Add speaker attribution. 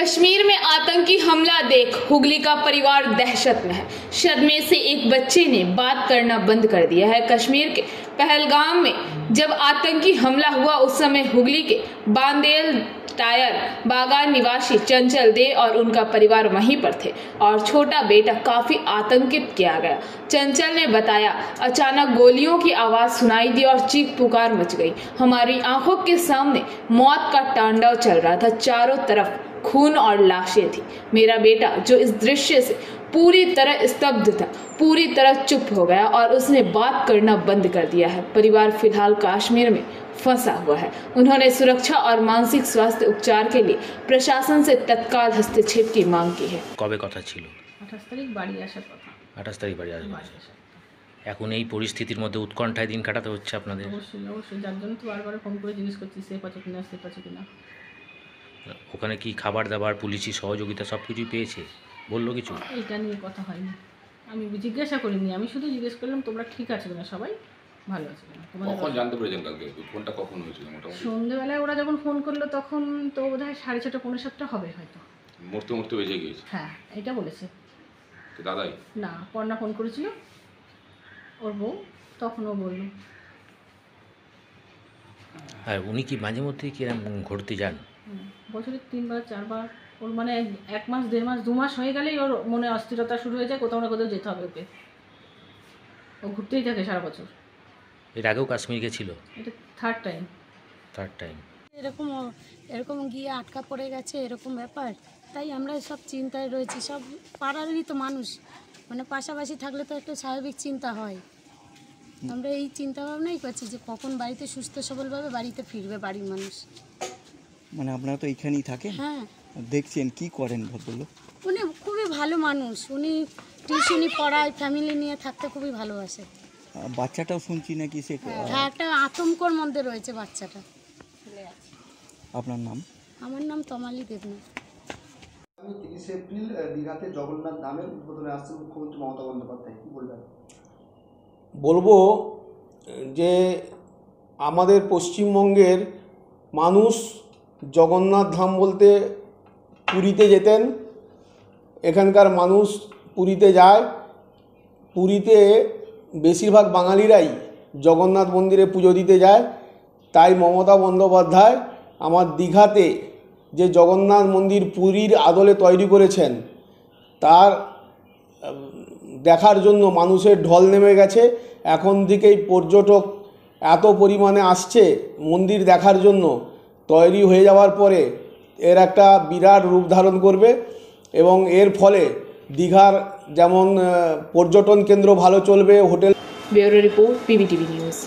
Speaker 1: कश्मीर में आतंकी हमला देख हुगली का परिवार दहशत में है। सदमे से एक बच्चे ने बात करना बंद कर दिया है। कश्मीर के पहलगाम में जब आतंकी हमला हुआ उस समय हुगली के बांदेल टायर बागान निवासी चंचल दे और उनका परिवार वहीं पर थे और छोटा बेटा काफी आतंकित किया गया। चंचल ने बताया, अचानक गोलियों की आवाज सुनाई दी और चीख पुकार मच गई। हमारी आंखों के सामने मौत का तांडव चल रहा था। चारों तरफ खून और लाशें थी। मेरा बेटा जो इस दृश्य से पूरी तरह स्तब्ध था, पूरी तरह चुप हो गया और उसने बात करना बंद कर दिया है। परिवार फिलहाल कश्मीर में फंसा हुआ है। उन्होंने सुरक्षा और मानसिक स्वास्थ्य उपचार के लिए प्रशासन से तत्काल हस्तक्षेप की मांग की है।
Speaker 2: কবে কথা ছিল?
Speaker 3: 28 তারিখ বাড়ি আসার কথা।
Speaker 2: 28 তারিখ বাড়ি আসবে। এখন এই পরিস্থিতির মধ্যে উৎকণ্ঠায় দিন কাটাতে হচ্ছে আপনাদের।
Speaker 3: অবশ্যই যার জন্য তো বারবার ফোন করে জিজ্ঞেস করছি সেফ আছে কিনা।
Speaker 2: ওখানে কি খাবার দাবার পুলিশি সহযোগিতা সব কিছুই পেয়েছে? বললো কিছু?
Speaker 3: এটা নিয়ে কথা হয়নি, আমি জিজ্ঞাসা করিনি। আমি শুধু জিজ্ঞেস করলাম তোমরা ঠিক আছে কিনা, সবাই ভালো আছে কিনা।
Speaker 4: কখন জানতে পেরেছেন কালকে? ফোনটা কখন হয়েছিল? মোটামুটি
Speaker 3: সন্ধ্যেবেলায় ওরা যখন ফোন করলো তখন তো বোধহয় 6:30 পৌনে 7টা হবে হয়তো।
Speaker 4: মরতে মরতে বেজে গিয়েছে।
Speaker 3: হ্যাঁ এটা বলেছে।
Speaker 4: দাদাই
Speaker 3: না, পর্ণা ফোন করেছিল ওর বউ, তখন ও বললো।
Speaker 2: আর উনি কি মাঝে মধ্যে কি এরকম ঘুরতে যান?
Speaker 3: বছরে 3বার 4বার। ওর মানে 1 মাস 1.5 মাস 2 মাস হয়ে গেলেই ওর মনে অস্থিরতা শুরু হয়ে যায়, কোথাও না কোথাও যেতে হবে ওকে। ও ঘুরতেই থাকে সারা বছর।
Speaker 2: এর আগেও কাশ্মীর গেছিল?
Speaker 3: এটা থার্ড টাইম।
Speaker 5: এরকম গিয়ে আটকা পড়ে গেছে এরকম ব্যাপার, তাই আমরা সব চিন্তায় রয়েছি। সব পাড়ারই তো মানুষ, মানে পাশাপাশি থাকলে তো একটা স্বাভাবিক চিন্তা হয়। আমরা এই চিন্তা ভাবনাই করছি যে কখন বাড়িতে সুস্থ সবলভাবে বাড়িতে ফিরবে বাড়ির মানুষ।
Speaker 6: মানে আপনারা তো এইখানেই থাকেন?
Speaker 5: হ্যাঁ।
Speaker 6: দেখছেন কি করেন ভদ্রলোক?
Speaker 5: উনি খুবই ভালো মানুষ, উনি টিউশনি পড়ায়, ফ্যামিলি নিয়ে থাকতে খুবই ভালোবাসে।
Speaker 6: বাচ্চাটাও শুনছি নাকি সে?
Speaker 5: হ্যাঁ, একটা আতঙ্কর মধ্যে রয়েছে বাচ্চাটা।
Speaker 6: আপনার নাম?
Speaker 5: আমার নাম তমালি দেবনাথ।
Speaker 7: 30 এপ্রিল দীঘাতে জগন্নাথ ধামের উদ্বোধনে আসছেন মুখ্যমন্ত্রী মমতা বন্দ্যোপাধ্যায়, কি বলবেন?
Speaker 8: বলবো যে আমাদের পশ্চিমবঙ্গের মানুষ জগন্নাথ ধাম বলতে পুরীতে যেতেন। এখানকার মানুষ পুরীতে যায়। পুরীতে বেশিরভাগ বাঙালিরাই জগন্নাথ মন্দিরে পুজো দিতে যায়। তাই মমতা বন্দ্যোপাধ্যায় আমার দীঘাতে যে জগন্নাথ মন্দির পুরীর আদলে তৈরি করেছেন তার দেখার জন্য মানুষের ঢল নেমে গেছে। এখন থেকেই পর্যটক এত পরিমাণে আসছে মন্দির দেখার জন্য। তৈরি হয়ে যাওয়ার পরে এর একটা বিরাট রূপ ধারণ করবে এবং এর ফলে দীঘার যেমন পর্যটন কেন্দ্র ভালো চলবে, hotel.
Speaker 1: Bureau report, PBTV news.